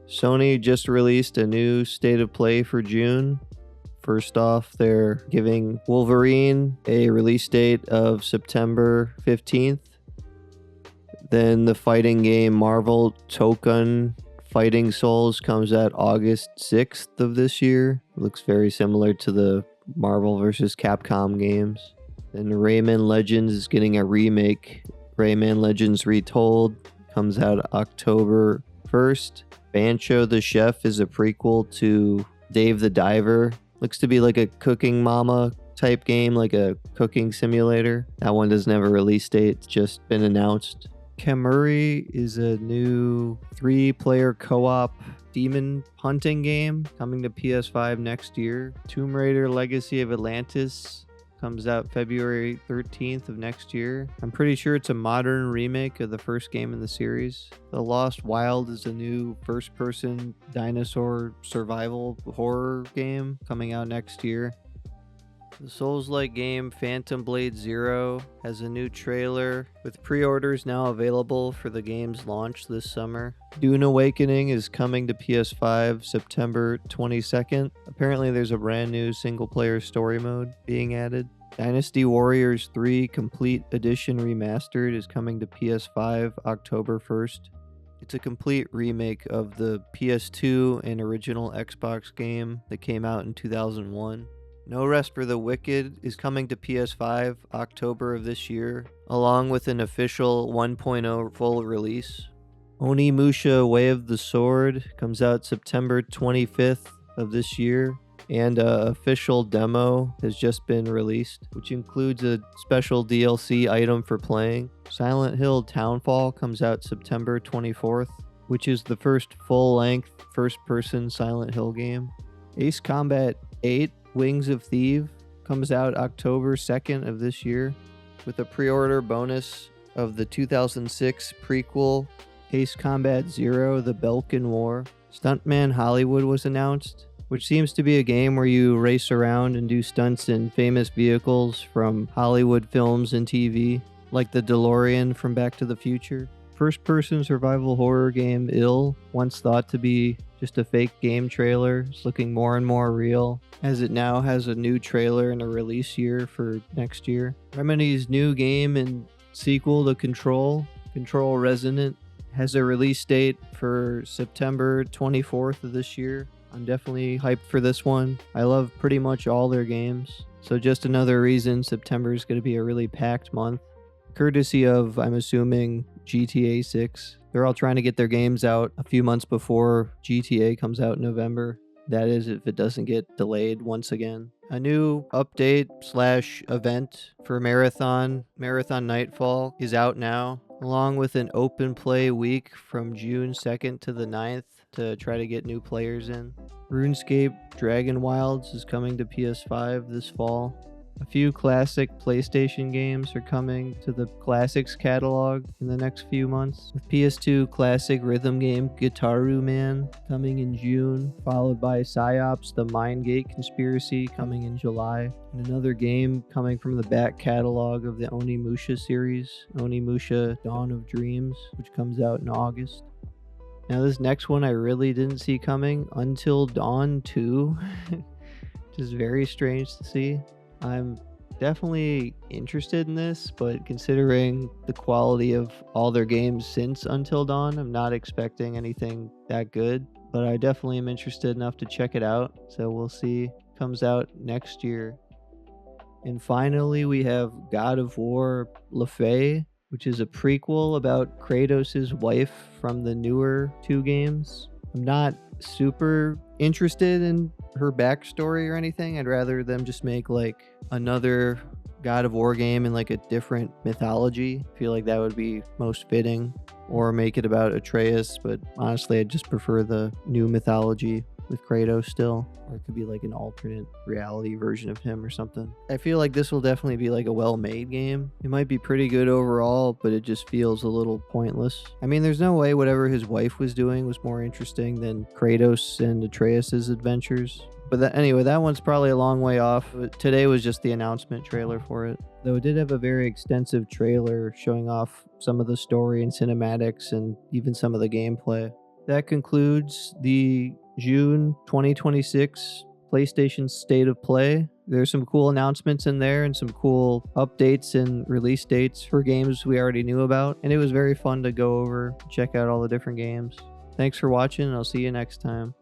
Sony just released a new state of play for June. First off, they're giving Wolverine a release date of September 15th. Then the fighting game Marvel Token Fighting Souls comes out August 6th of this year. It looks very similar to the Marvel vs. Capcom games. Then Rayman Legends is getting a remake. Rayman Legends Retold comes out October 1st. Bancho the Chef is a prequel to Dave the Diver. Looks to be like a cooking mama type game, like a cooking simulator. That one doesn't have a release date, it's just been announced. Gamoire is a new 3-player co-op demon hunting game coming to PS5 next year. Tomb Raider Legacy of Atlantis comes out February 13th of next year. I'm pretty sure it's a modern remake of the first game in the series. The Lost Wild is a new first-person dinosaur survival horror game coming out next year. The Souls-like game Phantom Blade Zero has a new trailer, with pre-orders now available for the game's launch this summer. Dune Awakening is coming to PS5 September 22nd. Apparently there's a brand new single-player story mode being added. Dynasty Warriors 3 Complete Edition Remastered is coming to PS5 October 1st. It's a complete remake of the PS2 and original Xbox game that came out in 2001. No Rest for the Wicked is coming to PS5 October of this year, along with an official 1.0 full release. Onimusha Way of the Sword comes out September 25th of this year, and an official demo has just been released, which includes a special DLC item for playing. Silent Hill Townfall comes out September 24th, which is the first full-length first-person Silent Hill game. Ace Combat 8 Wings of Thieves comes out October 2nd of this year, with a pre-order bonus of the 2006 prequel Ace Combat Zero: The Belkin War. Stuntman Hollywood was announced, which seems to be a game where you race around and do stunts in famous vehicles from Hollywood films and TV, like the DeLorean from Back to the Future. First-person survival horror game Ill, once thought to be just a fake game trailer, is looking more and more real, as it now has a new trailer and a release year for next year. Remedy's new game and sequel to Control Resonant, has a release date for September 24th of this year. I'm definitely hyped for this one. I love pretty much all their games, so just another reason September is going to be a really packed month. Courtesy of, I'm assuming, GTA 6. They're all trying to get their games out a few months before GTA comes out in November. That is, if it doesn't get delayed once again. A new update/event for Marathon Nightfall is out now, along with an open play week from June 2nd to the 9th to try to get new players in. RuneScape Dragon Wilds is coming to PS5 this fall. A few classic PlayStation games are coming to the Classics catalog in the next few months, with PS2 classic rhythm game Guitaru Man coming in June, followed by PsyOps The Mindgate Conspiracy coming in July, and another game coming from the back catalog of the Onimusha series, Onimusha Dawn of Dreams, which comes out in August. Now this next one I really didn't see coming, Until Dawn 2, which is very strange to see. I'm definitely interested in this, but considering the quality of all their games since Until Dawn, I'm not expecting anything that good, but I definitely am interested enough to check it out, so we'll see. Comes out next year. And finally, we have God of War Le Fay, which is a prequel about Kratos' wife from the newer 2 games. I'm not super interested in her backstory or anything. I'd rather them just make like another God of War game in like a different mythology. I feel like that would be most fitting, or make it about Atreus, but honestly I'd just prefer the new mythology with Kratos still, or it could be like an alternate reality version of him or something. I feel like this will definitely be like a well-made game. It might be pretty good overall, but it just feels a little pointless. I mean, there's no way whatever his wife was doing was more interesting than Kratos and Atreus's adventures. But anyway, that one's probably a long way off. Today was just the announcement trailer for it. Though it did have a very extensive trailer showing off some of the story and cinematics and even some of the gameplay. that concludes the June 2026 PlayStation State of Play. There's some cool announcements in there and some cool updates and release dates for games we already knew about. And it was very fun to go over, check out all the different games. Thanks for watching, and I'll see you next time.